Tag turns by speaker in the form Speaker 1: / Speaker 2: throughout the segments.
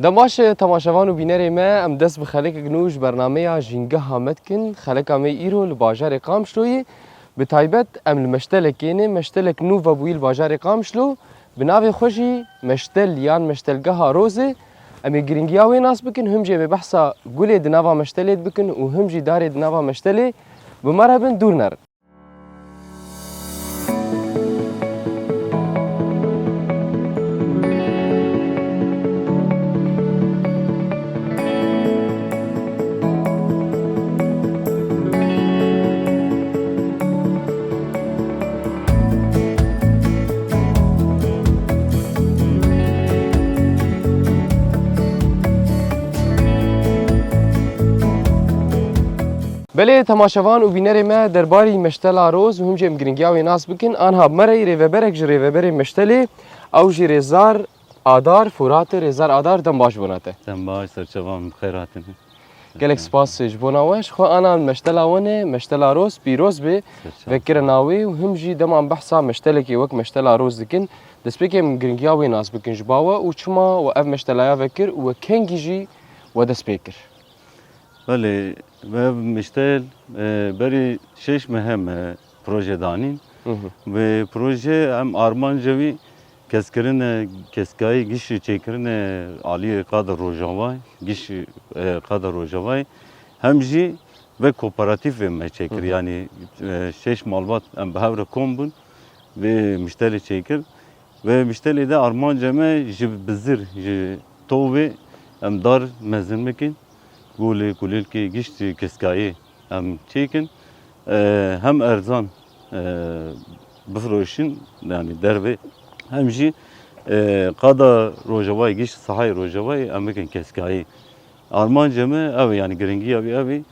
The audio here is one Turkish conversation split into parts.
Speaker 1: دماش تماشاوان و بینەرێ me em dest bi xelekek nû ji bernameya Jîngeha me dikin. Xeleka me îro li bajarê Qamişloyê bi taybet em li meştelekê ne meştelek nû vebûyî li bajarê Qamişlo bi navê xwe jî meştel yan meştelgeha Rozê em ê giringiya wê nas bikin him jê vê behsa gulê di nava meştelê bikin û him jî darê di nava meştelê bi me re bin dûr nerin. Belê temaşevan û bînerê me derbarî meştela Roz û him jê em giringiya wê nas bikin. Anha mere rêveberek ji rêveberê meştelê ew jî Rêzar Adar Furatê Rêzar Adar dem baş bûne te.
Speaker 2: Dem baş serçevan bixêr hatine.
Speaker 1: Gelek spas ji bona we ji xwe anan meştela we ne meştela Roz pîroz bê vekirin awê û him jî deman behsa meştelekê wek meştela Roz dikin. Destpêkê em giringiya wê nas bikin ji bawe û çima we ev meştelaya vekir û we kengî jî we dest pê kir.
Speaker 2: Belê ve miştel berî şeş mehem proje danîn ve proje em armanca wî keskirine keskayî gişî çêkirine aliyê qada Rojavayê gişî qada Rojavayê hem jî ve kooperatif ve me çêkir yani şeş malbat em bi hev re kom bûn ve miştelê çêkir ve miştelê de armanca me ji bizir ji tovê em dar mezin bikin gulê kulêlkê giştî keskayê em çêkin hem erzan bifroşin yani dervê hem jî qada Rojavayê gişt sahayê Rojavayê em bikin keskayê. Armanca me ev yani giringiya wî ev ê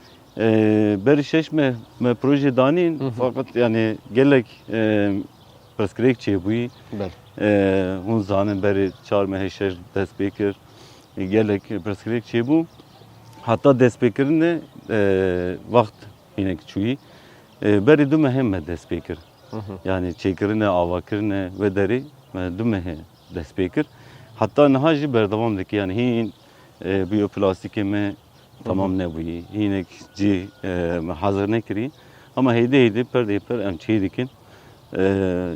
Speaker 2: berî şeş me proje danîn fakat yani gelek pirsgirêk çêbûyî hûn zanin berî çar mehê şeş dest pê kir gelek pirsgirêk çêbû hatta destpêkirinê wext hinek çûyî berî du mehê me dest pê kir. Yani çêkirinê avakirinê ve derê me du mehê dest pê kir. Hatta niha jî berdewam dike yani hîn biyoplastikê me tamam nebûyî hînek cî me hazir nekirî ama hêdî per em çê dikin.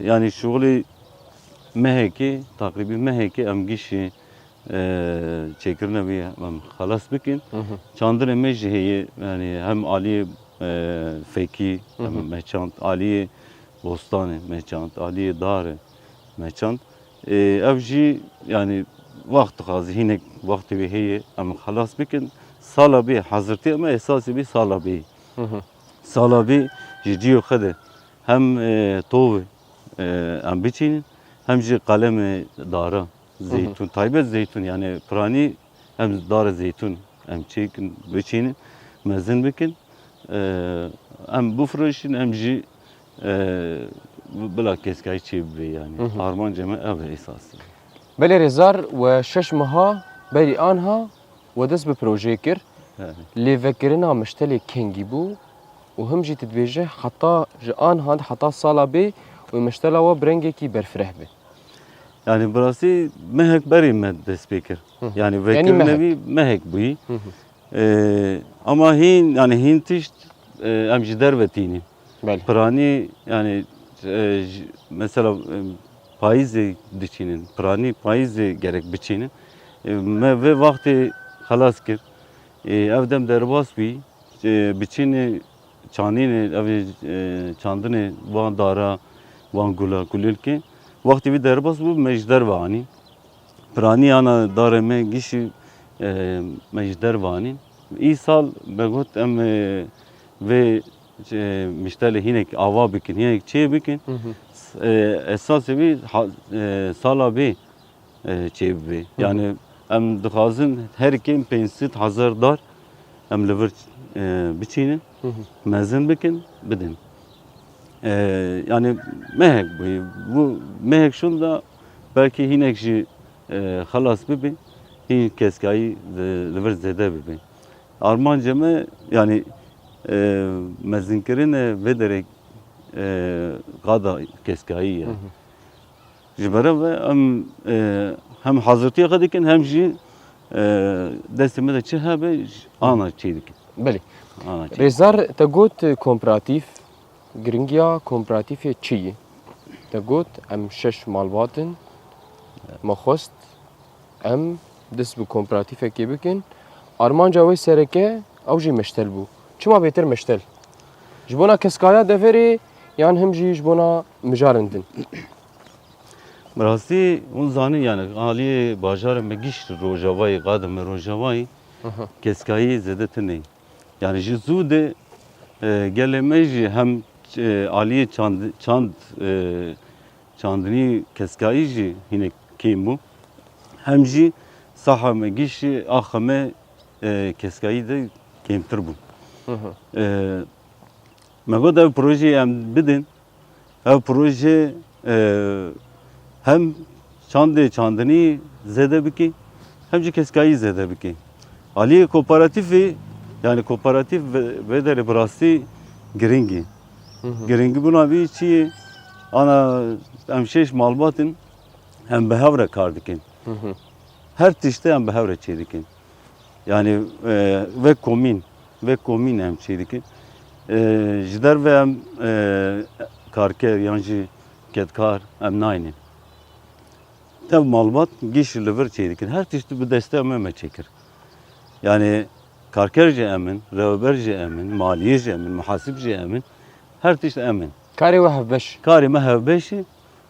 Speaker 2: Yani şuxulê mehekê taqrîbî mehekê em gişî çêkirine wî em xelas bikin. Çandinê me jî heye yani hem aliyê Fekî me çand, aliyê Bostanê me çand, aliyê Darê me çand. Ev jî yani wext dixwaze hinek wextê wê heye em xelas bikin. Sala bê hezirtî me esasî bê sala bê. Sala bê ji cîyo xwe de hem tovê em biçînin hem jî qalemê dara zeytun taybet zeytun yani piranî hem darê zeytun em çêkin biçînin mezin bikin em bifroşin em jî bila keskayî çê bibe yani armanca me ev e esasî.
Speaker 1: Belê Rêzar we şeş meha berî anha we dest bi projeyê kir. Lêvekirina meştelê kengî bû û him jî dibêje heta ji anha heta sala bê û meştela we bi rengekî berfireh be.
Speaker 2: Yani birasî mehek berî me dest pê kir. Yani vekirine wî mehek bûyî. Ama hîn yani hîn tişt em ji derve tînin. Piranî yani mesela payîzê diçînin. Piranî payîzê gerek biçînin. Me ve wextê xelas kir. Ev dem derbas bî biçînê çandînê ev çandinê wan dara wan gula kulêlkê wextê wî derbas bû me ji derve anîn. Piranî ana darê me gişî me ji derve anîn. Îsal me got em vê miştelê hinek ava bikin, hinek çê bikin. Esasê wî sala bê çê bibe. Yani em dixwazin her kêm 500,000 dar em li vir biçînin, mezin bikin, bidin. Yani mehek bûyî. Bu mehek şun da belkî hinek jî xelas bibe, hîn keskayî li vir zêde bibe. Armanca me yani mezinkirine ve derek qada keskayî ye. Ji ber ve em hem hazirtiya xwe dikin hem jî desteme de çi hebe ana çi dikin.
Speaker 1: بله
Speaker 2: Ana çi.
Speaker 1: رێزار te got komparatif giringiya komparatifê çi ye te got em 6 malbatin me xwest em dest bi komparatifekê bikin armanca wê sereke ew jî meştel bû çima bêtir meştel ji bona keskaya deverê yan him jî ji bona mijarên din
Speaker 2: Rastî hûn zanin yani aliyê bajarê me gişt rojavayê qadê me rojavayê keskayî zêde tune. Yani ji zû de gelê me jî hem aliyê çandinî keskayî jî hinek kêm bû. Hem jî saha me giştî axa me keskayî de kêmtir bû. Me got ev projeyê em bidin. Ev proje hem çandinî zêde bike hem jî keskayî zêde bike. Aliyê kooperatifê yani kooperatif ve derê bi rastî giring e. Giringî bûna wî çi ye? Ana em 6 malbatin em bi hev re kar dikin. Her tiştê em bi hev re çê dikin. Yani ve komîn em çê dikin. Ji derve em karker yan jî kedkar em nayînin. Tev malbat giş li vir çê dikin. Her tiştî bi destê me çêkir. Yani karker jî emin, rewber jî emin, maliyê jî emin, muhasib jî emin. Her tişt emin.
Speaker 1: karê we hevbeş
Speaker 2: Karê me hevbeşî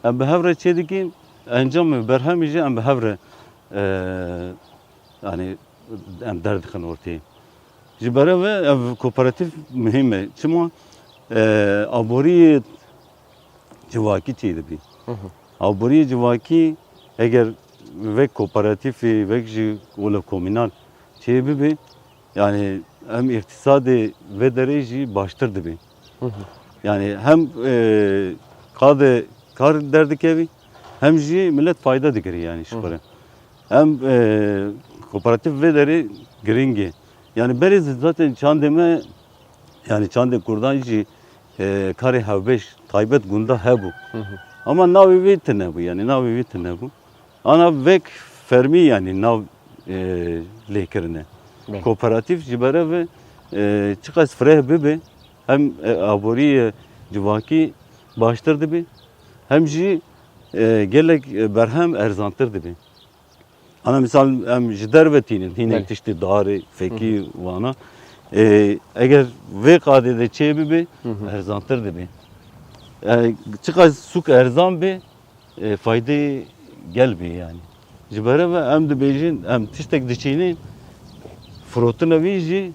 Speaker 2: em bi hev re çê dikin. Encamê berhemî jî em bi hev re yani em derdikin ortaya. Ji ber ve ev kooperatif mühim e. Çima aboriyê civakî çê dibî. Aboriyê civakî eger vek kooperatifê vek jî wele komînal çê bibe yani hem iktisadê ve derê jî baştir dibe. Yani hem kar derdikevî hem jî millet fayda dikir yani şukarı. Hem kooperatif ve derê giring e. Yani berê zaten çandeme yani çandê Kurdan jî karê hevbeş taybet gunda hebû. Ama navê wê tune bû yani navê wê tune bû. Ana vek fermî yani nav lêkirine. Kooperatif ji ber ve çi qas fireh bibe hem aboriyê civakî baştir dibe hem jî gelek berhem erzantir dibe. Ana misal em ji derve tînin hinek tiştî darê fekî wana eger vê qadê de çê bibe erzantir dibe. Çi qas sûk erzan be faydê gel be yani. Ji ber ve em dibêjin em tiştek diçînin firotina wî jî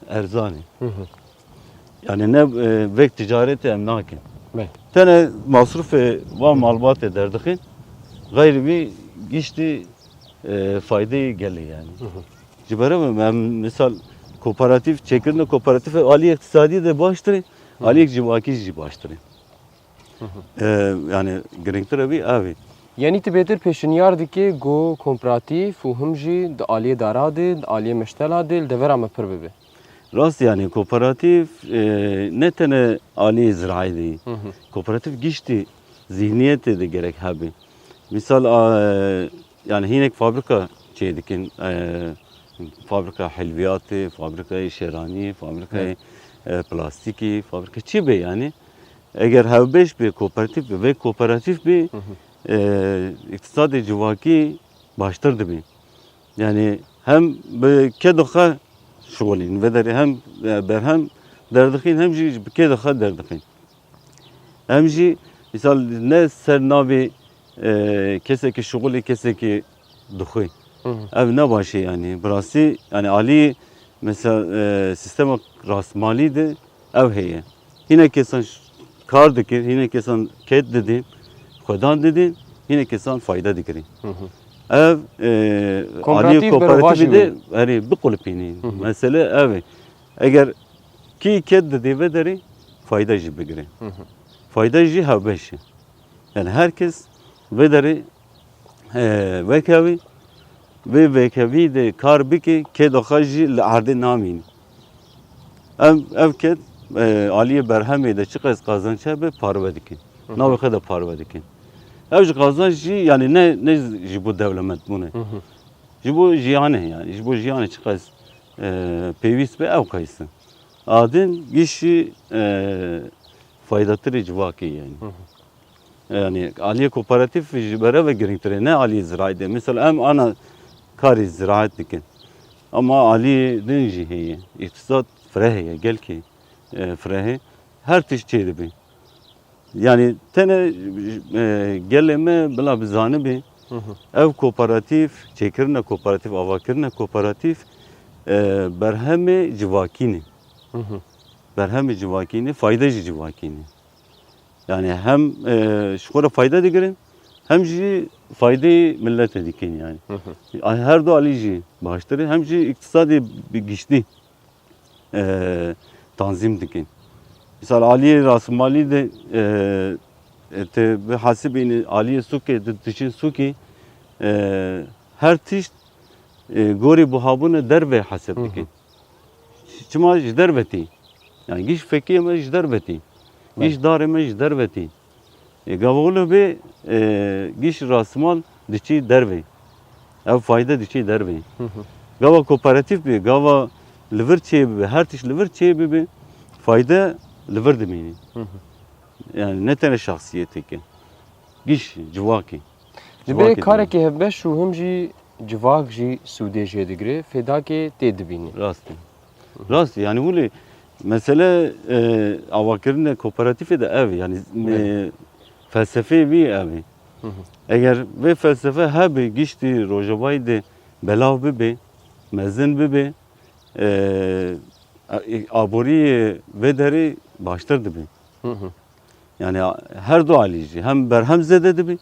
Speaker 2: erzan e. Yani ne vek ticaretê em nakin. Tene masrufê van malbatê derdixin gayrî wî giştî faydê gelê yani. Ji ber ve em misal kooperatif çekirine kooperatif aliyê iktisadî de baştir. Aliyê civakî jî baştir. Yani giringtir wî ev e.
Speaker 1: Yani tu bêtir pêşniyar dike got komparatif û him jî di aliyê dara de, di aliyê meştela de li devera me pir bibe.
Speaker 2: Rast yani kooperatif ne tane aliyê ziraî değil. Kooperatif giştî zihniyetê de gerek hebe. Misal yani hinek fabrika çê dikin fabrika helviyatê, fabrikayê şeranî, fabrikayê plastikî, fabrika çi be yani. Eger hevbeş be kooperatif be ve kooperatif be iktisadê civakî baştir dibe. Yani hem bi kedoxa şolîn ve derê hem berhem derdixîn hem jî bi kedoxa derdixîn. Hem jî misal ne ser navê kesekî şolê kesekî dixwe. Ev ne başê yani. Bi rastî yani aliyê mesela sistema rastmalî de ev heye. Hinek kesan kar dikir, hinek kesan ket didin, xwedan didin, hinek kesan fayda dikirin. Ev aliyê kooperatifê de herî biqulipînin. Mesele ev e. Eger kî ket didê ve derê fayda jî bigire. Fayda jî hevbeş e. Yani herkes ve derê vekevî ve vekevî de kar bike kedoxa jî li erdê namîn. Ev ket aliyê berhemê de çi qas qazanç hebe parve dikin. Navê xwe de parve dikin. Ev ji qazanç jî yani ne ji bo dewlemend bûne. Jibo jiyane yani jibo jiyane çıkaz pevis be ev kayısın. Adın gişi faydatırı civaki yani. Yani aliye kooperatif jibere ve girinktire ne aliye ziraide. Mesela em ana kari ziraat dikin. Ama aliye dinci heye. İktisat freheye gel ki frehe. Her tiş çeydi bi. Yani tene geleme bila bizanı bi. Ev kooperatif, çekirne kooperatif, avakirne kooperatif berhemi civakini. Berhemi civakini, faydacı civakini. Yani hem şu kadar fayda dikirin, hem ji faydayı millete dikin yani. Her do alici başları, hem ji iktisadi bir güçlü tanzim dikin. Misal aliye rasmali de te hasibini aliye suke dişin suki her tiş gori buhabune derve hasip dikin. Çıma derveti. Yani giş feki ama derveti. Giş darime derveti. Gavulu be giş rasmal dişi derve. Ev fayda dişi derve. Gava kooperatif be, gava liver çebi be, her tiş liver çebi be fayda liver demini. Yani ne tane şahsiyeti ki. Giş civaki.
Speaker 1: Dibe kareke hebe şu hem jî civak jî Suudê jê digire fedakê tê dibînî.
Speaker 2: Rastı. Rastı yani böyle mesele avakirine kooperatife de ev yani felsefe bir evi. Eğer ve felsefe hebe gişti rojavayı de belav bibe mezin bibe abori ve deri baştır dibe. Yani her dualici hem berhem zede dibe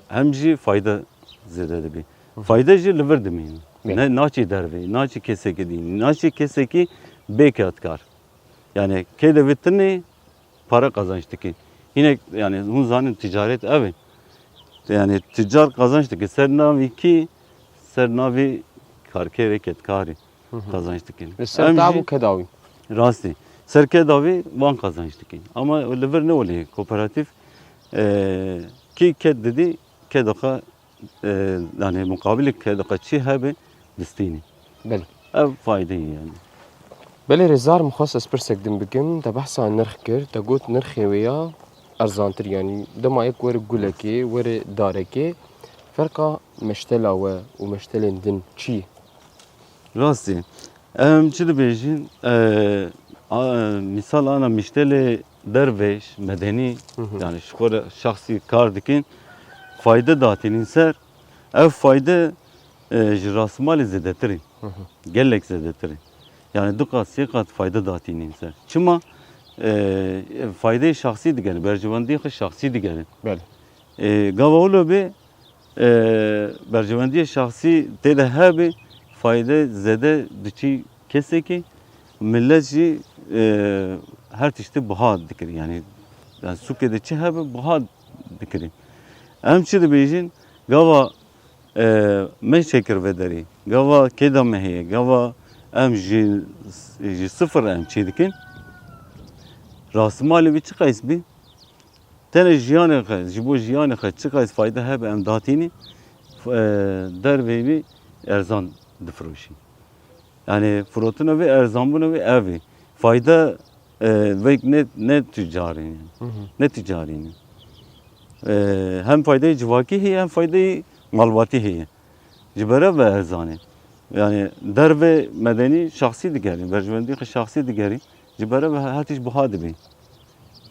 Speaker 2: hem ji fayda zede dibe. Fayda ji liver dibe. Ne naçi derve, naçi keseki değil, naçi keseki bekatkar. Yani kede vitrini para kazançtı ki. Yine yani hunzanın ticaret evi. Yani ticar kazançtı ki sernavi ki sernavi karke reketkari kazançtı ki.
Speaker 1: Ve ser tabu kedavi.
Speaker 2: Rastı. Serkedavi van kazançtı ki. Ama liver ne oluyor? Kooperatif ki ked dedi kedaka yani mukabili kedaka çi hebe distini.
Speaker 1: Beli.
Speaker 2: Ev faydayı yani.
Speaker 1: Beli rezar muhassas persek dim bikim da bahsa nırx kir da got nırxê wêya erzantir yani dema ek were gulekê were darekê ferqa meştela we û meştelên din çi?
Speaker 2: Rastı. Em çi dibêjin misal ana miştele derveş medeni yani şu kadar şahsi kar dikin fayda datinin ser ev fayda rasmali zedetirin. Gellek zedetirin. Yani dukat sekat fayda datinin ser. Çıma faydayı şahsi digeni, bercevandiye şahsi digeni.
Speaker 1: Beli.
Speaker 2: Gavavulu be bercevandiye şahsi tede hebe fayda zede diçi keseki milletçi her tişte buha dikir yani sukede çi hebe buha dikir. Em çi dibêjin gava me şekir vederi, gava keda meheye, gava em ji sıfır em çi dikin. Rasmali vi çi qays bi? Tene jiyane qays, jibo jiyane qays çi qays fayda hebe em datini derve vi erzan difroşi. Yani frotuna ve erzambuna ve evi. Fayda ve ne ticari yani. Ne ticari yani. Hem faydayı civaki hiye hem faydayı malvati hiye. Cibere ve erzani. Yani derve medeni şahsi digeri. Bercvendi şahsi digeri. Cibere ve hatiş buha dibi.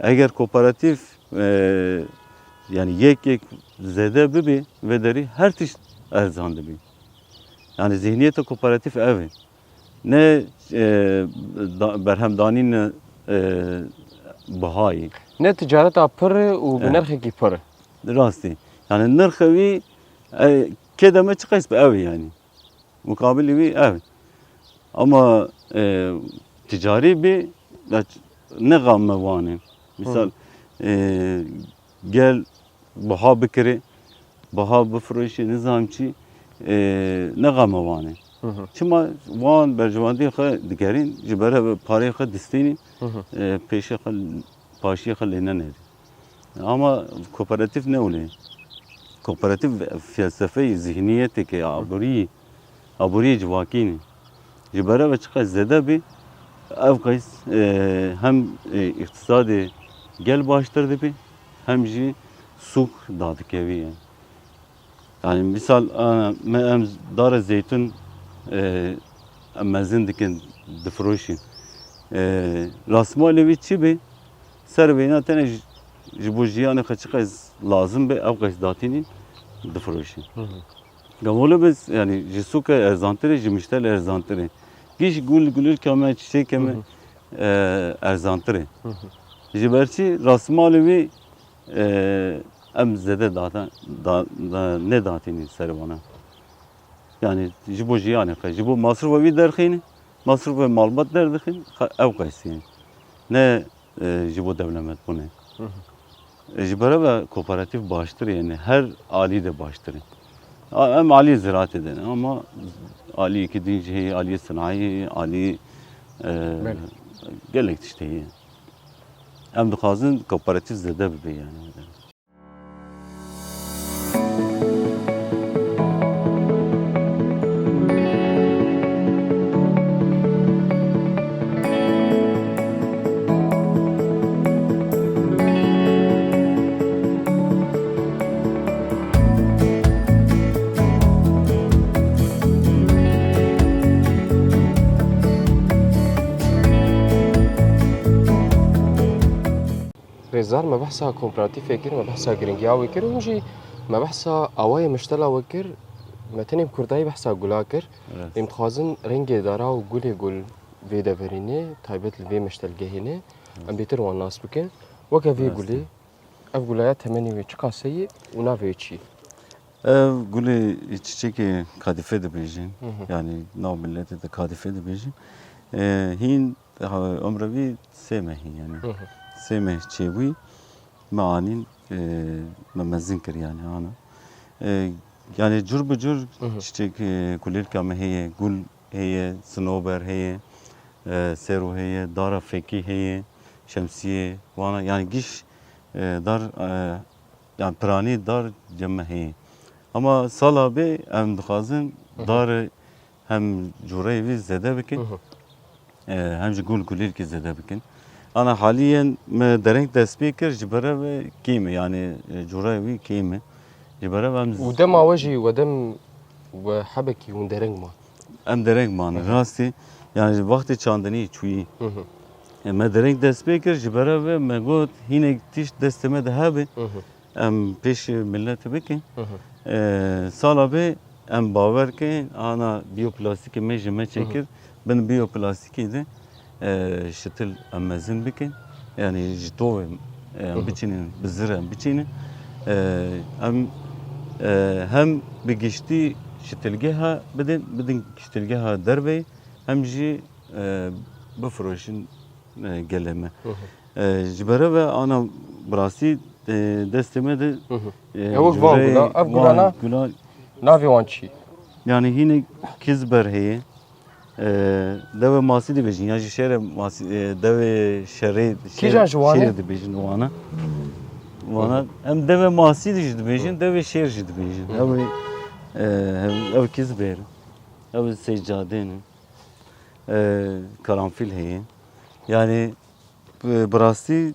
Speaker 2: Eğer kooperatif yani yek zede bibi ve deri her tiş erzan dibi. Yani zihniyete kooperatif evi. Ne berhemdanîn bahayı.
Speaker 1: Ne ticareta pır û bi nirxekî pır.
Speaker 2: Rastı. Yani nırxevi kedeme çıkays be evi yani. Mukabili bir ev. Ama ticari bir ne gamme vani. Misal gel baha bikiri, baha bifroşi nizamçi ne gamme vani. Çima van berjivandi xwe digerin ji ber parê xwe distînîn pêşê xwe paşiyê xwe lê nenêrî. Ama kooperatif ne olê? kooperatif felsefe zihniyeti ki aburi civakini jibara ve çıkar zede bi ev kays hem iktisadi gel baştırdı bi hem ji suk dadık evi yani. Yani misal em dar zeytun mezin dikin difroşin rasmali çi bi serveyna tane jibujiyane kaçıkaz lazım be ev kays datinin difroşin. Gavolu biz yani jisuka erzantire jimiştel erzantire. Giş gülür kame çiçek kame erzantire. Jiberçi rasmali em zede data ne datini servana. Yani jibo jiyane ka jibo masruf vi derkhini masruf ve malbat derdikhin ev kaysin. Ne jibo devlemet bu ne? Jibara ve kooperatif baştır yani her ali de baştır. Hem ali ziraat eden ama ali iki dinci ali sanayi ali gelek işte. Hem de kazın kooperatif zede bir yani.
Speaker 1: ريزار ما بحثها كومبراتيف وكر ما بحثها جرينجيا وكر ونجي ما بحثها أوايا مشتلا وكر ما تنم كرداي بحثها جولاكر امتخازن رنج دارا وجولي جول فيدا فريني تايبت الفي مشتل جهيني أم بيتر والناس بكن وكافي جولي أف جولايات همني ويتشكا سيء ونافي شيء
Speaker 2: Gülü çiçeki kadife de bejin yani nav milleti de kadife de bejin hin ömrevi semehi yani semeh çevi maanin memezin kır yani ana yani cur bu cur çiçek kulir kame heye gül heye snober heye seru heye dara feki heye şemsiye vana yani giş dar yani prani dar cemme heye ama sala be em dixazin dar hem curevi zede bikin hem ji gul gulir ki zede bikin ana haliyen me dereng despikir jibara ve kime yani curevi kime jibara ve
Speaker 1: ودم وجهي ودم وحبكي وندرنج ما
Speaker 2: em dereng man rasti yani vakti çandani çuyi me dereng despikir jibara ve me got hine tiş desteme de habe em peş millet bikin sala be em baver ki ana biyoplastik me çekir ben biyoplastik de şitil emezin bikin yani jitove biçinin bizire biçinin hem bir geçti şitilgeha bedin şitilgeha derbe hem ji bifroşin geleme jibere ve ana brasi desteme de
Speaker 1: هوك فان قولا أف قولانا نافي وانشي
Speaker 2: yani yine kizber heye deve masi de bejin yani şere masi deve şere
Speaker 1: Kijan jwane?
Speaker 2: şere de bejin wana hem deve masi de bejin deve şer de bejin ev kizber ev seccaden karanfil heye yani brasi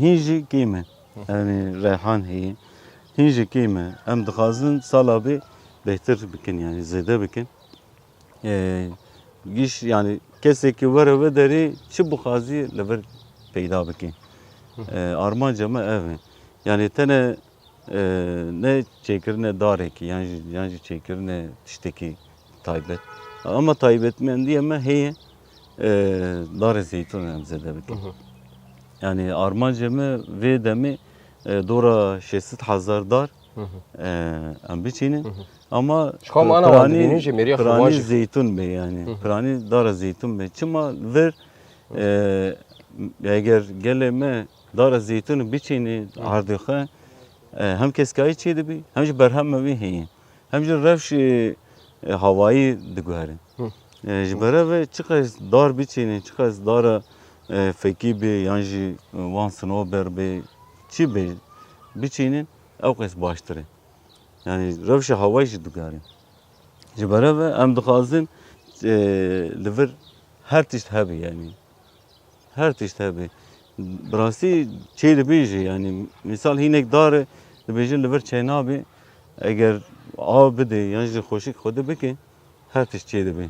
Speaker 2: hinji kime yani reyhan heye hinji kime hem dixazin sala be behter bikin yani zede bikin giş yani keseki var ve deri çi bu xazi lever peyda bikin armanca mı ev yani tene ne çekir ne dar ki yani çekir ne tişteki taybet ama taybetmeyen diye mi heye dar zeytun zede bikin yani armanca mı ve demi dora 600,000 dar em biçinin ama
Speaker 1: شكون أنا وعندي نيجي مريخ
Speaker 2: prani
Speaker 1: واجف
Speaker 2: zeytun be yani prani dara zeytun be çima ver eğer geleme dara zeytun biçini ardıkha hem keskayı çeydi bi hem ji berhem ve heye hem ji revş havayı diguharin ji bera ve çıkaz dar biçini çıkaz dara feki be yani ji wan snober be çi be biçinin ew qes baştir e. Yani rewşa hawayê jî digarîn. Ji ber ve em dixwazin li vir her tişt hebe yani. Her tişt hebe. Bi rastî çê dibêje yani misal hinek dare dibêjin li vir çê nabe eger av bide yan ji xweşik xwedê bike her tişt çê dibe.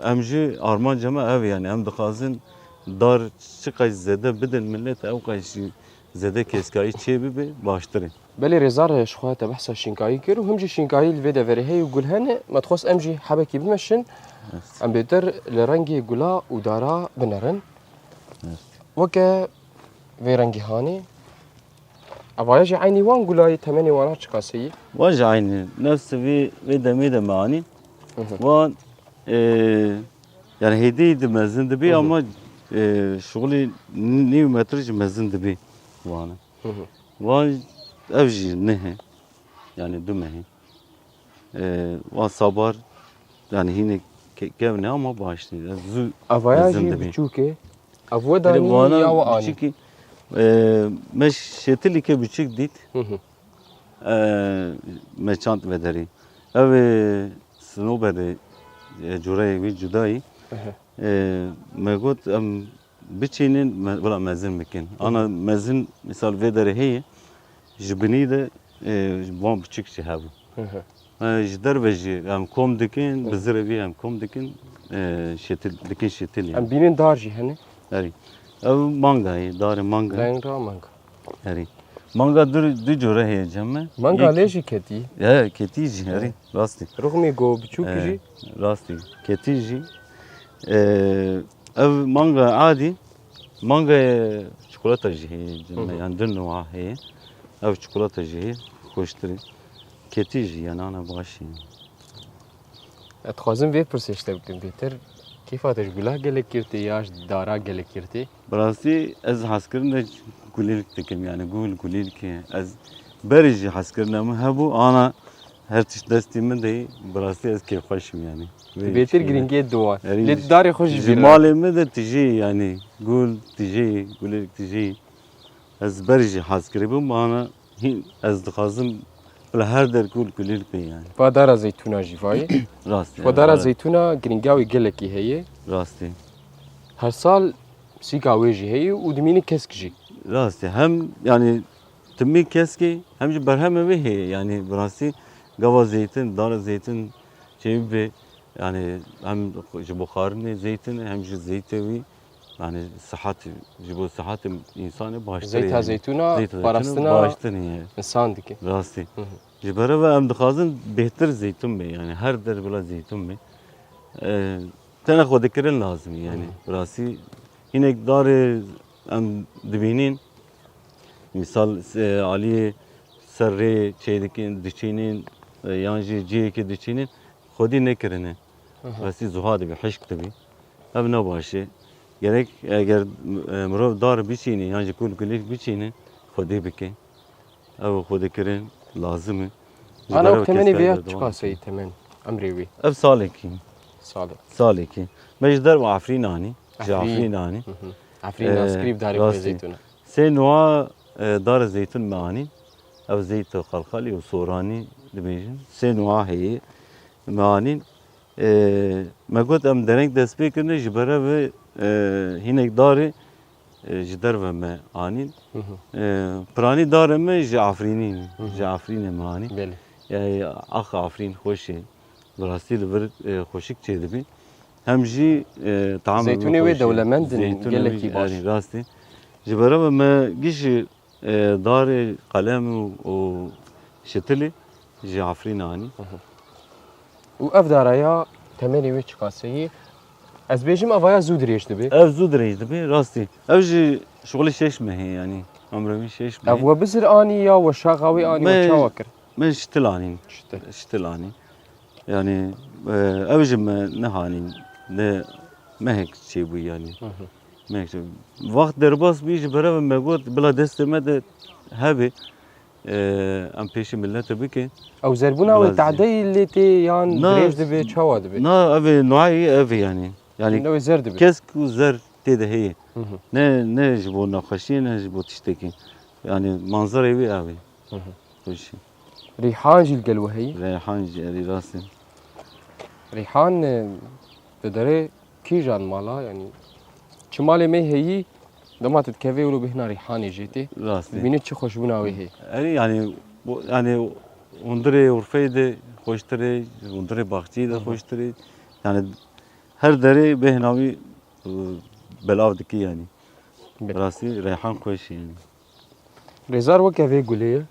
Speaker 2: Em jî armanca me ev yani em dixwazin dar çi qas zêde bidin millet ew qas jî zêde keskayî çê bibe baştir e.
Speaker 1: بله رزار شخوات بحث شینکایی کرد و همچی شینکایی لوید وری هی و گل هنه متخص امجی حبکی بمشن ام بیتر لرنگی گلا و دارا بنرن وکه وی رنگی هانی اوایجی عینی وان گلای تمنی وانا چکاسی
Speaker 2: واجه aynı. Nefsi ve demeye de mani. Van yani hediye de mezun de bir ama şuğuli niye metraj mezun de bir vana. Van evci ne he yani düme he. Van sabar yani yine kevne ama başlıyor.
Speaker 1: اوایجی بچوکه اودانی یا و آنی
Speaker 2: Çünkü meş şetili ke küçük dit. Meçant vederi. Ev snobede curayı ve cudayı. Megot am biçinin valla mezin mekin. Ana mezin misal vederi heye. Jibini de van küçük şey habu. Jder ve ji am kom dikin bizrevi am kom dikin şetil dikin şetil
Speaker 1: ام
Speaker 2: yani.
Speaker 1: بینن دارجی هنه
Speaker 2: Eri. Ev mangayı, darı manga.
Speaker 1: رنگ را مانگا
Speaker 2: Eri. Manga du cure heye cemme.
Speaker 1: مانگا لیجی کتی
Speaker 2: Ya ketici eri. Rasti.
Speaker 1: رغمی گو بچوکی جی
Speaker 2: Rasti. Ketici. Ev manga adi. Manga çikolata heye cemme. Yani dün nuha heye. Ev çikolata heye. Koşturi. Ketici yani ana başı.
Speaker 1: اتخوازم وی پرسشته بکن بیتر کیفاتش گلاه گله کرتی یاش دارا گله کرتی
Speaker 2: Rasti ez haskirin de gulilik dikim yani gulilik ez berici haskirin ama hebu ana her tiş destimin de rasti ez keyfaşım yani.
Speaker 1: بیتر گرینگی دوان
Speaker 2: یعنی
Speaker 1: لی داری خوش بیرا
Speaker 2: Jimalimi de tiji yani tiji gulilik tiji ez berici haskirim ana ez dixazim bile her der gulilik be yani.
Speaker 1: و دارا زیتونا جیوایی
Speaker 2: Rasti.
Speaker 1: و دارا زیتونا گرینگاوی گله کی هیه
Speaker 2: Rasti.
Speaker 1: هر سال سیگاوی جی هیه و دمینی کسک جی
Speaker 2: Rasti hem yani tümü keski hem de berhem ve he yani burası gava zeytin, dar zeytin şey ve yani hem buharını zeytin hem de zeytevi yani sıhhat bu sıhhat insanı baştır.
Speaker 1: زیتا زیتونا پرستنا
Speaker 2: baştır yani.
Speaker 1: انسان دیگه
Speaker 2: Rasti. Jibara ve hem dixazin behter zeytin be yani her der bila zeytin be. Tane xwedikirin lazım yani. Burası yine dar em dibinin misal Ali serre şeydeki diçinin yani ciyeki diçinin xwedî nekirine. Burası zuhad be hişk tabi. Ev ne başı. Gerek eğer mirov dar biçini yani kul kulik biçini xwedî bike. Ev xwedikirin lazım.
Speaker 1: انا وقت منی ویا چکاسی تمن امری وی
Speaker 2: Ev saleki.
Speaker 1: صالح
Speaker 2: Saleki. Mecder ve Afrin ani. Afrin ani.
Speaker 1: عفرین اسکریب داری
Speaker 2: راستی.
Speaker 1: به زیتونا
Speaker 2: سه نوع دار زيتون معاني او زيت خلخالي وصوراني دبيجن سه نوع هي معاني ما قلت ام درنگ دست بكرنه جبره و هناك داري جدر و معاني براني دار ما جعفريني جعفرين معاني
Speaker 1: بله
Speaker 2: يعني اخ عفرين خوشي براستي لبر خوشك تشدبي هم جي طعم
Speaker 1: زيتوني وي دولمندن قالك باش
Speaker 2: يعني راستي جبره ما جيش دار قلم وشتلي جي عفرين اني
Speaker 1: و اف دارaya تمنی وی چکاسی از بیجم اویا زود ریش دبی
Speaker 2: اف زود ريج دبي راستي اف جي شغلي شيش ما هي يعني عمري شيش ما
Speaker 1: اف و بزر آنی یا و شاقاوی آنی و
Speaker 2: ما-
Speaker 1: چاوکر
Speaker 2: ما شتلاني
Speaker 1: شته
Speaker 2: شتلاني يعني اف جي ما نهاني ne ما هيك شيء بي يعني ما هيك شيء وقت درباس بيجي برا ما قلت بلا دست ما ده هبي ام پیش ملت بکن
Speaker 1: او زربونا و
Speaker 2: بلازی.
Speaker 1: تعدی اللي تي یان
Speaker 2: نه.
Speaker 1: ریش دبی چاوا دبی
Speaker 2: نه اوی نوعی اوی yani
Speaker 1: نو زر دبی
Speaker 2: کس کو زر تیده هی نه جبو نخشی نه جبو تشتکی yani manzara evi abi. Hoş.
Speaker 1: ريحان جيل قلوه هي
Speaker 2: Reyhan ciğeri rastı.
Speaker 1: ريحان تدري كي جان مالا يعني شمالي مي هي لما تتكفي ولو بهنا ريحاني جيتي
Speaker 2: Rastı.
Speaker 1: بيني تشي خوشبونا وي هي
Speaker 2: Yani yani Undure Urfa'yı da hoşturi, Undure Bahçe'yi de hoşturi. Yani her deri behnavi belavdaki yani.
Speaker 1: بل.
Speaker 2: Rastı Reyhan koş yani.
Speaker 1: ريزار وكافي قولي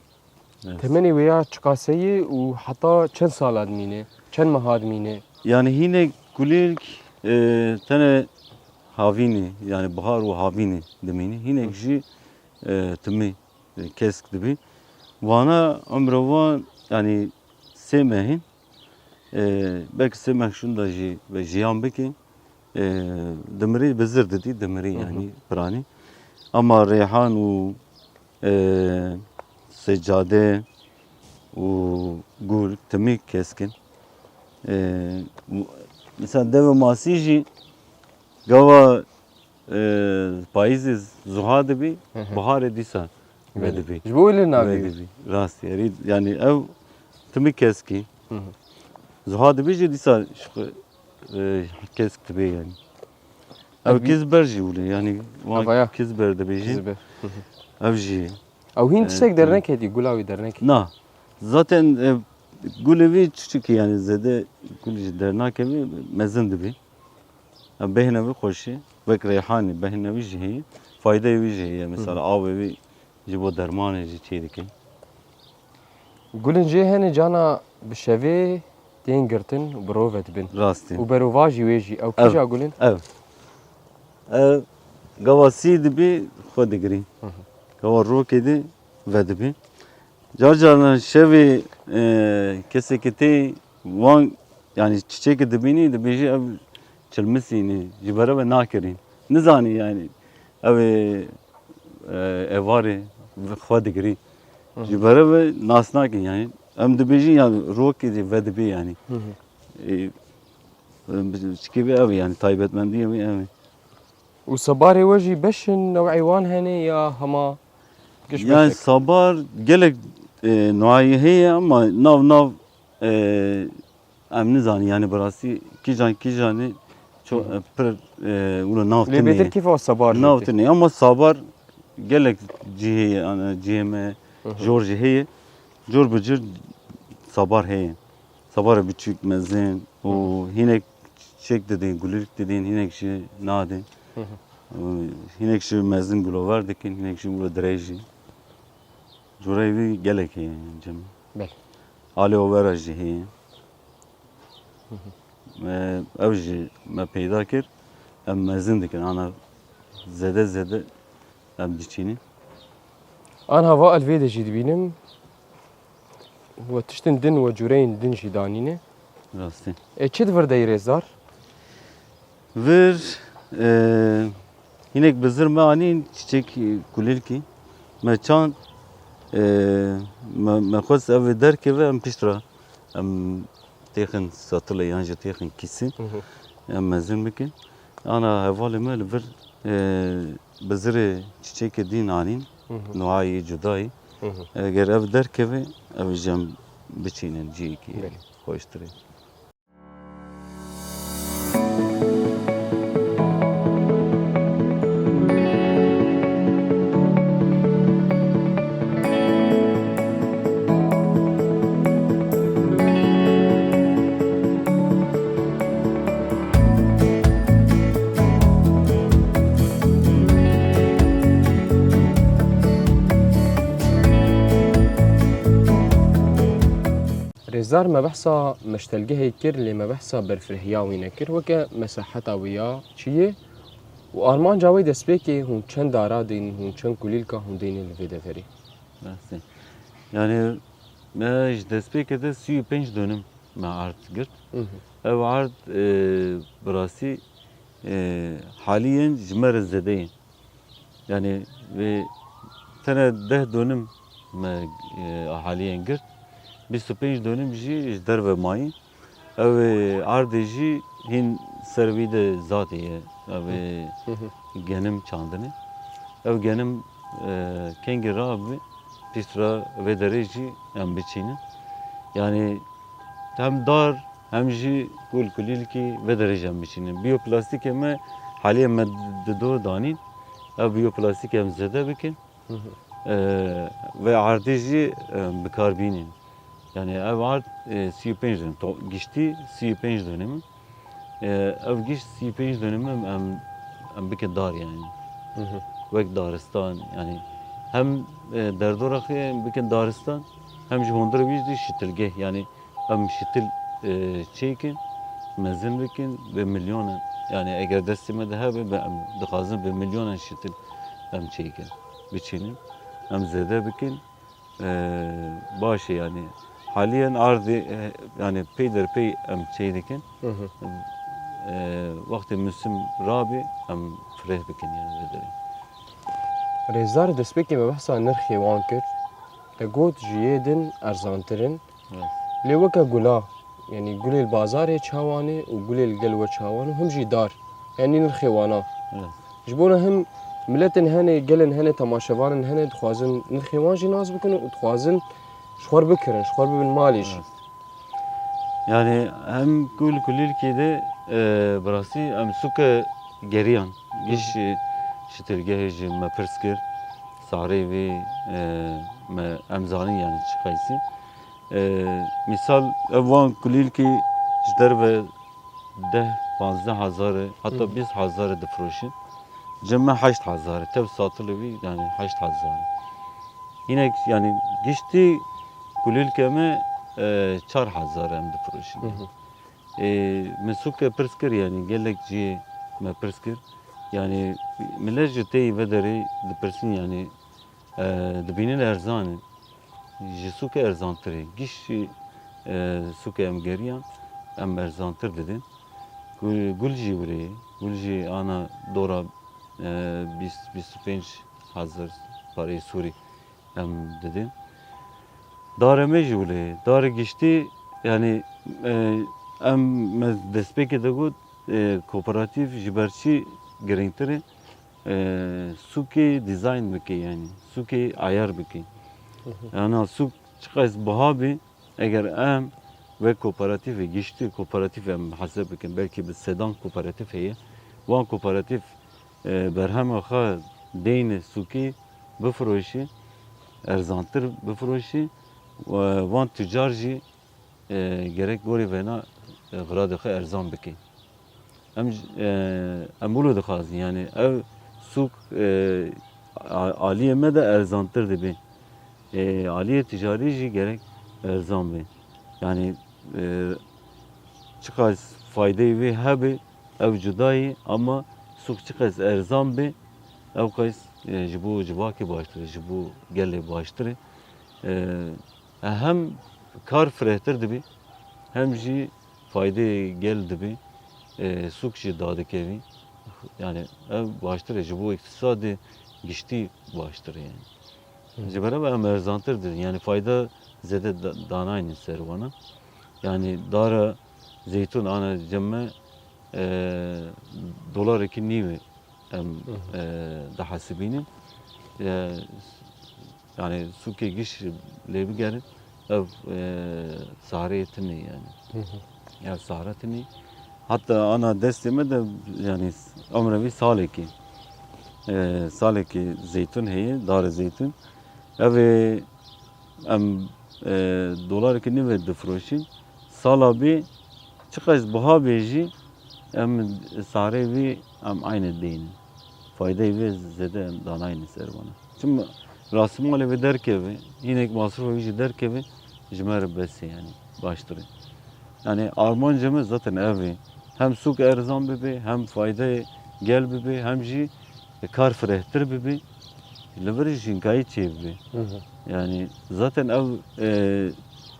Speaker 2: Evet.
Speaker 1: تمني ويا تشقاسي وحتى چند سال ادمينه چند ماه ادمينه
Speaker 2: Yani yine kulilk tane havini yani bahar ve havini demini yine kişi timi kesk dibi. Vana ömrüvan yani sevmeyin. Belki sevmek şunda ji ve jiyan beki demiri bezir dedi demiri yani prani. Ama reyhan u seccade u gul timi keskin. Mesela deve masiji gava payız zuha dibi bahar edisa ve dibi.
Speaker 1: جبو لي
Speaker 2: Ve
Speaker 1: نافي
Speaker 2: dibi. Rast yani ev timi keski. Zuha dibi ji disa kesk dibi yani. Ev kizber ji ule yani
Speaker 1: Avaya.
Speaker 2: kizber dibi ji.
Speaker 1: زبر
Speaker 2: Ev ji.
Speaker 1: او هين تشتك
Speaker 2: تمام.
Speaker 1: درنك هدي قولاوي درنك
Speaker 2: Na. Zaten gulevi küçük yani zede guleci dernakevi mezin dibi. Behnevi hoşi ve reyhani behnevi jihi fayda evi jihi mesela av evi jibo derman evi çeydiki.
Speaker 1: قولن جي هني جانا بشافي تين قرتن وبروفت بن
Speaker 2: Rasti.
Speaker 1: وبروفاجي ويجي او
Speaker 2: أو.
Speaker 1: كيجا قولن
Speaker 2: Ev. Ev gavasi dibi xodigri. Gava rokedi ve dibi. Carcarlar şevi keseketi van yani çiçek dibini de beji ev çelmesini jibara ve nakirin. Nizani yani ev evari ve xodigri. Jibara ve nasnakin yani. Em de beji yani rokedi ve dibi yani. Çıkıbı ev yani taybetmendi evi evi.
Speaker 1: وصباري وجي بشن نوع عيوان هني يا هما قش
Speaker 2: Yani
Speaker 1: بشك
Speaker 2: sabar gelek nuayi heye ama nav em nizani yani burası kijan çok per ula nav
Speaker 1: اللي بيتر
Speaker 2: tini
Speaker 1: كيف هو الصبار
Speaker 2: nav
Speaker 1: جيتي
Speaker 2: tini ama sabar gelek cihe ana ciheme George heye George bıcır sabar heye sabar küçük mezin o hinek çek dediğin gulirik dediğin hinek şey nade hinek şey mezin gulo var dekin hinek şey gulo dreji Jurayvi gelek heye cem
Speaker 1: بل
Speaker 2: Ali overa jî heye ev jî me peyda kir em mezin dikin ana zede em diçînin
Speaker 1: انا هوا الفيدا جي دبينم وتشتن دن وجورين دن جي دانينه
Speaker 2: rastî.
Speaker 1: تشد وردا يريزار
Speaker 2: Vir hinek bizir me anîn çiçek kulîrkî me çand me xwest ev derkeve em piştra em têxin satile yan jî têxin kîsî em mezin bikin ana hevalê me li vir bizirê çiçekê dîn anîn nuayî cudayî eger ev derkeve ev jî em biçînin ciyekî
Speaker 1: Belê.
Speaker 2: xweştirê.
Speaker 1: ريزار ما بحصى مشتلقه هيكر اللي ما بحصى برفرهيا وينكر وكا مساحتها ويا شيء وارمان جاوي دسبيكي هون چند دارا دين هون چند كليلكا هون دين الفيدا فري
Speaker 2: Merci. Yani me ji destpêkê de 35 dönüm me ard girt. Ev ard bi rastî haliyen ji me re zêde ye. Yani vê tene 10 dönüm me haliyen girt. 25 dönüm jî ji derve mayî. Ev ardê jî hîn ser wî de zatê ye. Ev genim çandine. Ev genim kengi rabi pistra ve dereci em biçinin. Yani hem dar hem jî kul kulîlkî ve derece em biçinin. Biyoplastik eme haliye me do danîn. Ev biyoplastik em zede bikin. Ve ardê jî bikarbînin. Yani ev art 35 dönüm. Giştî 35 dönüm. Ev giş 35 dönüm em bikin dar yani. Vek daristan yani hem derdorakı bikin daristan hem jî hondra wî şitilgeh yani em şitil çêkin mezin bikin ve milyonen yani eğer destime de hebe em dixwazim ve milyonen şitil em çêkin biçînin em zêde bikin başe yani haliyen ardê yani pey derpey em çê dikin vakti müsim rabi em fireh bikin yani vedere.
Speaker 1: Rêzdar destpêkê me behsa nirxê wan kir. Got ji yê din erzantirin. Lê weke gula yani gulê bazarê çawanê û gulê gel we çawan û him jî dar. Yani nirxê wana. Ji bo him milletên hene gelên hene temaşevanên hene dixwazin nirxê wan jî nas bikin û dixwazin ji xwe bikirin, ji xwe bibin malê jî.
Speaker 2: Yani hem kulîlkê de birastî em suke geriyan giş şitirgehê jî me pirs kir sarê wê me em zanîn yani çi qeysî. Misal ev wan kulîlkê ji derve 10-15 hezarê hatta 20 hezarê difroşin. Cem me 8 hezarê tev satilê wî yani 8 hezarê. Yine yani giştî kulîlke me 4 hezarê em difroşin. Me suke pirs kir yani gelek ciyê me pirs kir. Yani millet ji teyî ve derê dipirsin yani dibînin erzanê ji suke erzantirê giş suke em geriyan em erzantir didin. Gul jî wirê gul jî ana dora 20-25 hezar parê Sûrî em didin. Darê me jî wirê darê giştî yani em me destpêkê de got kooperatif ji ber çi girîngtir e sukê dizayn bike yani sukê ayar bike. Yani suk çiqas biha bê eger em ve kooperatifê giştî kooperatif em heseb bikin belkî bi sedan kooperatif heye wan kooperatif berhema xwe deyne sukê bifroşî erzantir bifroşî wan tûcar jî gerek gorî vena giradê xwe erzan bike. Em wilo dixwazin yani ev suk aliyê me de erzantir dibe. Aliyê ticarî jî gerek erzan bê. Yani çiqas faydeyê wê hebe ev cudayî ama suk çiqas erzan bê ew qas ji bo civakê baştir e ji bo gelê baştir e. Hem kar firehtir dibe hem jî faydeyê gel dibe. Suk jî dadikevî yani ev baştir e ji bo iktisadê giştî baştir yani. Ji ber em erzantir didin yani fayda zede danayînin ser wana. Yani dara zeytun ana cemme dolarekî nîvê em dihesibînin. Yani sukê giş lê bigerin ev sareyê tinê yani. Ev sara tinê. Hatta ana destê me de yani emre wî salekî salekî zeytun heye darê zeytun. Ev em dolarekî nîvê difroşîn sala bê çiqas biha bê jî em sarê wî em aynı deynin. Faydayê wê zêde em danayînin ser wana. Çima rastîmalê wê derkeve hinek masrûfa wî jî derkeve ji me re besê yani baştir e. Yani armanca me zaten ev e. Hem suk erzan bibe hem faydayê gel bibe hem jî kar firehtir bibe. Li vir jinkayî çê bibe. Yani zaten ev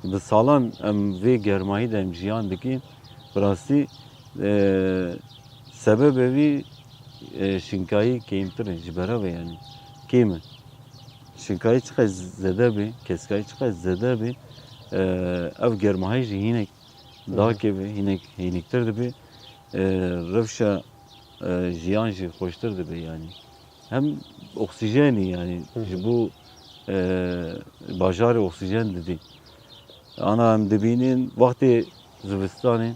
Speaker 2: bi salan em vê germayî de em jiyan dikin birastî sebebê wî şinkayî kêmtir e ji ber ev e yani kêm e. Şinkayî çiqas zêde bê keskayî çiqas zêde bê ev germayî jî hinek dakeve hinek hênîktir dibe rewşa jiyan jî xweştir dibe yani. hem oksijeni yani bu bajarı oksijen dedi. Ana hem dibinin vakti zivistanı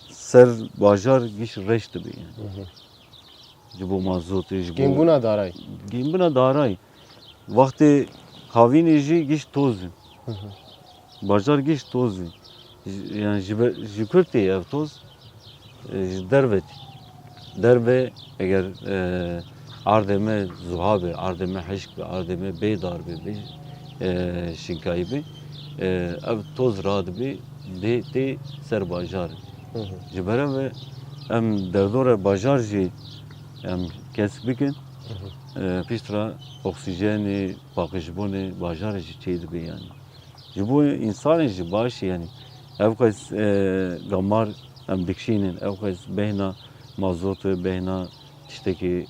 Speaker 2: ser bajar giş reş dibi yani. Bu mazot iş bu.
Speaker 1: Gimbuna daray.
Speaker 2: Gimbuna daray. Vakti havini ji giş toz. Bajar giş toz. Yani jikürti ev toz dervet. Derve eğer ardeme zuhabe, ardeme heşk, ardeme beydar be, şinkayı be, ev toz rad be, de ser bajar. Jibere ve em derdora bajar ji em kes bikin, piştra oksijeni, bakışbuni bajar ji çeydi be yani. Bu insan ji baş yani. Ev kez gamar em dikşinin, ev kez behna mazotu behna tişteki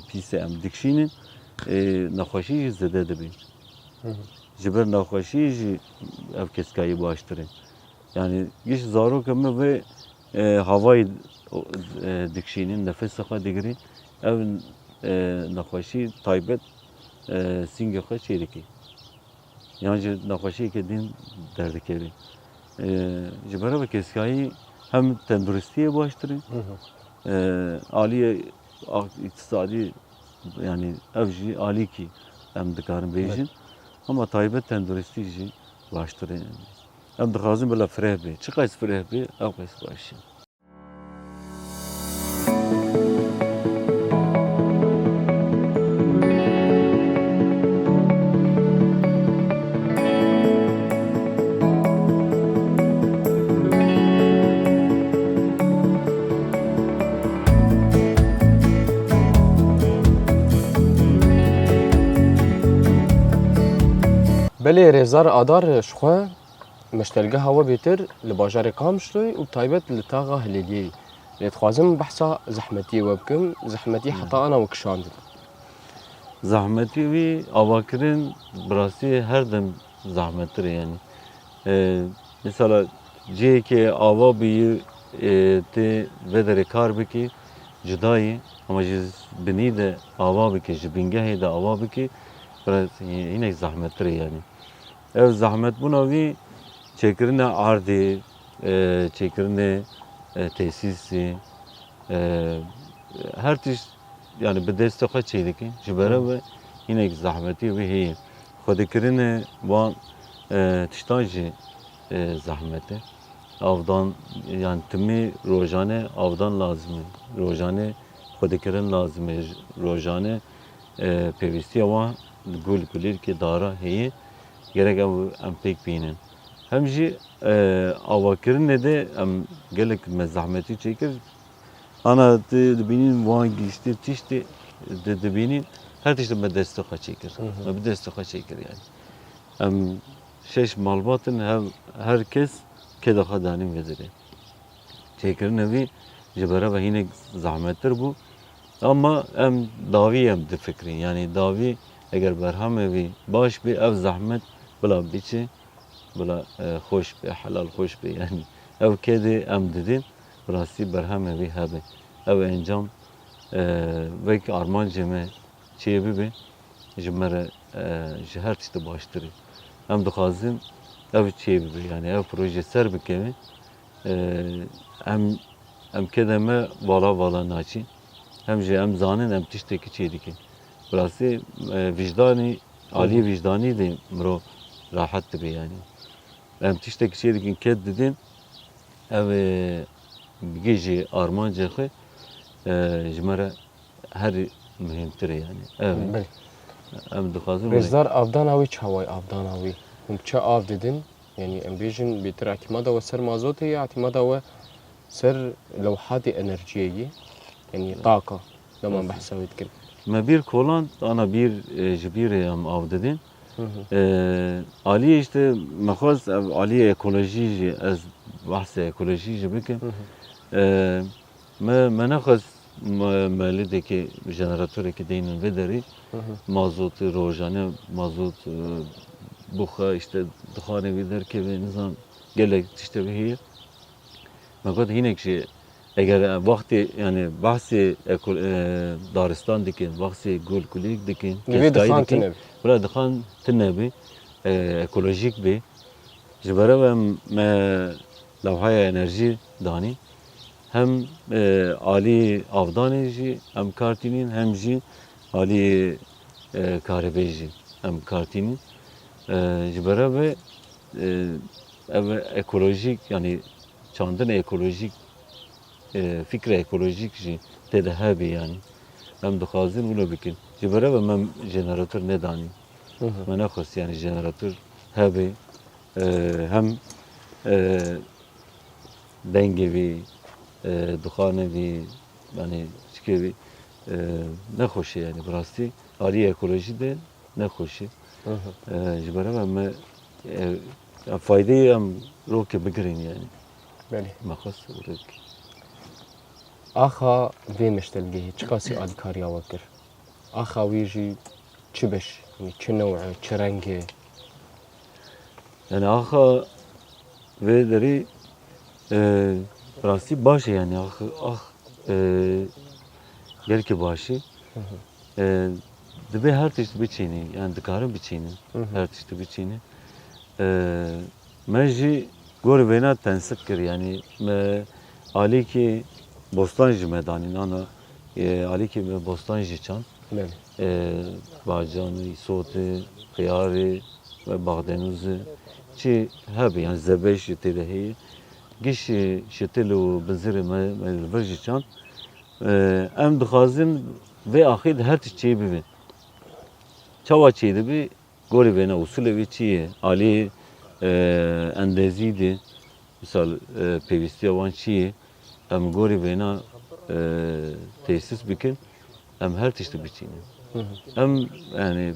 Speaker 2: pise em dikşinin naxwaşî zede dibe. Ji ber naxwaşî jî ev keskayî baştir e. Yani giş zarok me ve havayı dikşinin nefes xwe digirî ev naxwaşî taybet singê xwe çê dike. Yani ji naxwaşiyekê din derdikevî. Ji ber ev keskayî hem tenduristiye baştir e. Aliye iktisadi yani ev jî alî ki em dikarin bêjin ama taybet tenduristi jî baştir e. Em dixwazin bila fireh be. Çi qas fireh be ew qas baş e.
Speaker 1: بله رزار آدار شخوا مشتلقه هوا بيتر لباجار قامشلوي وطيبت لتاغا هليليي لتخوازم بحثا زحمتي وبكم زحمتي حتى أنا وكشاندد
Speaker 2: Zahmeti ve avakirin burası her dem zahmettir yani. Mesela ki ava bir te vedere kar biki cidayı ama jiz bini de ava biki jibingehi de ava biki burası yine zahmettir yani. Ev zahmet buna vi çekirine ardi çekirine tesisi her tiş yani bir destek çeydik ki jibere ve yine zahmeti ve hiye. Xwedikirine van tiştajı zahmeti. Avdan yani timi rojane avdan lazım. Rojane xwedikirin lazım. Rojane pevistiye van gul gulir ki dara hiye. Gerek em pek binin. Hem jî avakirin de em gelek me zahmeti çekir. Ana dibinin van geçti tişti dibinin her tişte me destek çekir. Me bir destek çekir yani. Em şeş malbatın hem herkes kedaha danim vezire. Çekirin evi jibere ve yine zahmettir bu. Ama em davi em de fikrin yani davi eğer berham evi baş bir ev zahmet bula biçi bula hoş be halal hoş be yani. Ev kedi em dedin burası berham evi habe. Ev encam ve ki arman ceme çebi be jimere her tişte baştırı. Em dixwazin ev çebi be yani ev proje ser bikemi em kedeme vala naçi. Hem jî em zanin em tiştekî çê dikin. Burası vicdanî, alî vicdanî de mirov rahat dibe yani. Em tiştekî çê dikin ket didin ev bigê jî armanca xwe ji me re her mühimtir yani. Evet. Em dixwazin
Speaker 1: رزار avdan avi çavay avdan avi. Hum çe av dedin yani em bêjin bêtir اعتمادا ve ser mazotê ya اعتمادا ve ser lewhatê enerjiyeyi yani طاقة لما بحسها يتكلم
Speaker 2: me bir kolan ana bir ji bir em av dedin. Aliye işte mexwaz aliye ekoloji jî ez bahse ekoloji jî bikim. Me nexwaz melideki jeneratöreki deynin ve deri mazot rojane mazot buxa işte dixane ve derkeve nizam gelek işte ve hiye. Me got hinek jî eğer vakti yani bahsi Daristan dikin, bahsi Gul Kulik dikin,
Speaker 1: Gibi
Speaker 2: Keskayı
Speaker 1: dixan
Speaker 2: dikin,
Speaker 1: tune.
Speaker 2: burada dixan tune bi, ekolojik bi. Jibere ve me levhaya enerji dani. Hem ali avdanê jî em kartînin hem jî alî karibê jî em kartînin. Ji ber ve ev ekolojik yani çandina ekolojik fikra ekolojik jî têde hebe yani. Em dixwazin wilo bikin. Ji ber ve me jeneratör nedanî. Me nexwest yani jeneratör hebe hem dengê vî dixanê vî yani çikê vî nexweş e yani bi rastî alî ekolojî de nexweş e. Ji ber ve me faydeyê em rokê bigirin yani.
Speaker 1: Belê.
Speaker 2: Me xwest wilo bikin.
Speaker 1: Axa vê meştelgehê çi qasî alîkariya we kir? Axa wî jî çi beş? Yani çi newce, çi rengê?
Speaker 2: Yani axa ve derî rastî baş e yani gelkî baş e. Dibe her tişt biçînî yani dikarin biçînin her tişt biçînî. Me jî gorî vêna tensik kir yani me alîkî bostan jî me danîn ana alîkî me bostan jî çand.
Speaker 1: Belê.
Speaker 2: Bacanî, sotê, xiyarê ve baxdenûzê çi hebe yani zebeş jî têde heye. Giş şetil û bizirê me li vir jî çand. Em dixwazin vê axî di her tişt çê bibin. Çawa çê dibî gorî vêna usulê wî çi ye? Alî endezî de misal pêwîstiya wan çi ye? Em gorî vêna têsis bikin em her tiştî biçînin. Em yani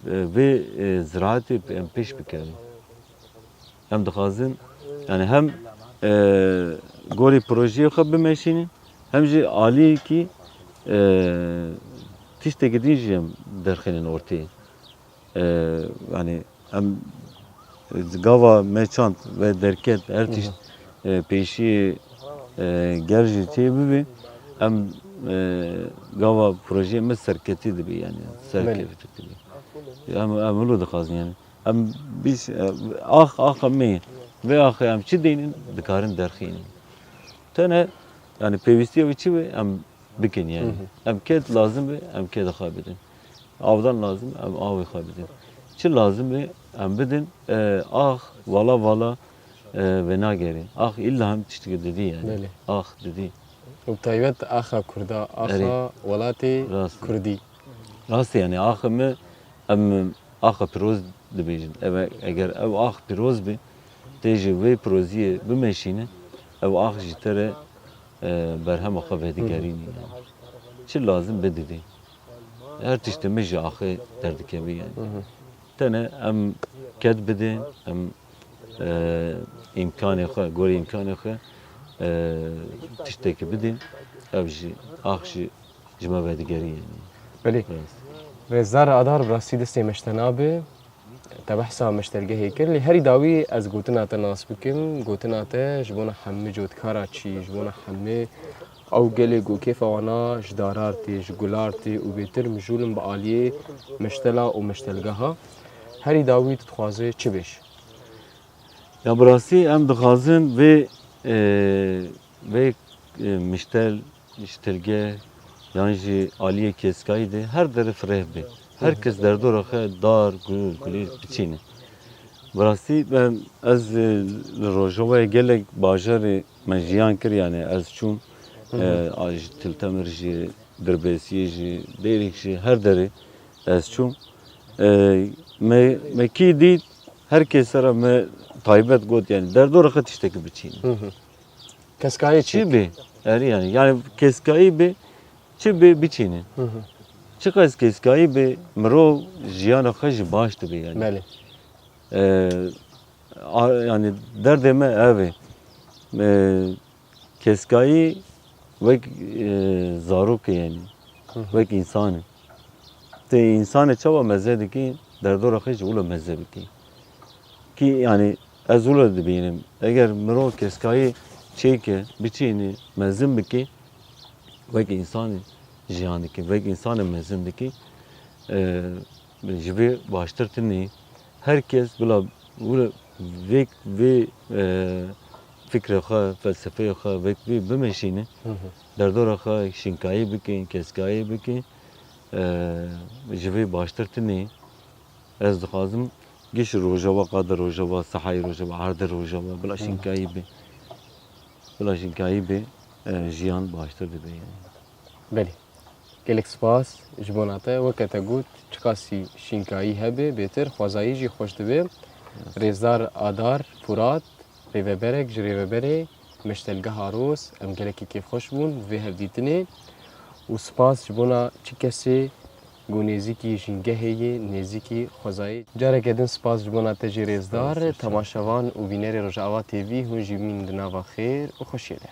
Speaker 2: vê ziraatê em pêş bikevin. Em dixwazin yani hem gorî projeyê xwe bimeşînin hem jî aliyekî tiştekî din jî em derxînin ortaya. Yani em gava me çand ve derket her tişt pêşiyê ger jî çê bibe em gava projeyê me serketî dibe yani serkevî dibe. Em wilo dixwazin yani. Em bîst axa me ye. Vê axê em çi deynin dikarin derxînin. Tene yani pêwîstiya wî çi be em bikin yani. Em ket lazım be em kê xwe bidin. Avdan lazım em avê xwe bidin. Çi lazım be em bidin ax vala ve nagere. Ax illa hem tiştekî didî yani.
Speaker 1: Belê.
Speaker 2: Ax didî.
Speaker 1: û taybet axa Kurda, axa welatê
Speaker 2: Rast.
Speaker 1: Kurdî.
Speaker 2: Rast yani axê me em axa piroz dibêjin. Eger ev ax piroz be tê ji vê piroziyê bimeşîne ev ax ji te re berhema xwe vedigerînê yani. Çi lazım be didî. Her tiştê me ji axê derdikevî yani. Tene em ket bidin, em imkanê xwe, gorî imkanê xwe tiştekî bidin, ev jî ax jî ji me vedigerî yani.
Speaker 1: Belê. Rêzara adar bi rastî destê meşte nabe. Te behsa meştelgehê kir. Lê herî dawî ez gotina te nas bikim. Gotina te ji bona hemû cotkara çî, ji bona hemû ew gelê gokêfa wana ji darar tê, ji gular tê û bêtir mijûlin bi aliyê meştela û meştelgeha. Herî dawî tu dixwaze çi bêj?
Speaker 2: Ya bi rastî em dixwazin vê miştelgeh yan jî aliyê keskayî de her derê fireh be. Herkes derdora xwe dar, gul, kulîr biçîne. Bi rastî ez li Rojavayê gelek bajarê me jiyan kir yani ez çûm ji Tiltemir jî, Dirbêsiyê jî, Dêrîk jî her derê ez çûm. Me kî dît herkes sera me taybet got yani derdora xwe tiştekî biçîne.
Speaker 1: Keskayê çi?
Speaker 2: Çi be? Yani keskayî be çi be biçîne. Çi qas keskayî be mirov jiyana xwe jî baş dibe yani.
Speaker 1: Belê.
Speaker 2: Yani derdê me ev e. Keskayî wek zarok e yani. Wek însan e. Tê însanê çawa meze dikî derdora xwe jî wilo meze bikî. Ki yani ez wilo dibînim eger mirov keskayî چیکه بچینی مزن بکی وک انسان جهانی که وک انسان مزن دکی جوی باشتر تنی herkes بلا وک وی فکر خواه فلسفه خواه وک وی بمشینه در دور خواه شنکایی بکن کسکایی بکن جوی باشتر تنی از دخوازم گیش روژاوا قادر روژاوا صحای روژاوا عرض روژاوا بلا شنکایی بی بلا شنکایی بی جیان باشتر دی بی
Speaker 1: بله gelek spas ji bo te weke got çikasî şînkayî hebe bêtir xwezayî jî xweş dibe rêzdar adar Furat rêveberek ji rêveberê meştelgeha Ros em gelekî kêfxweş bûn vê hevdîtinê û spas ji bona çi kesê got nêzîkî jîngehê yê nêzîkî xwezayî careke din spas ji bona te jî rêzdar temaşevan û bînerê Rojava TV hûn jî bînin di nava xêr û xweşiyê de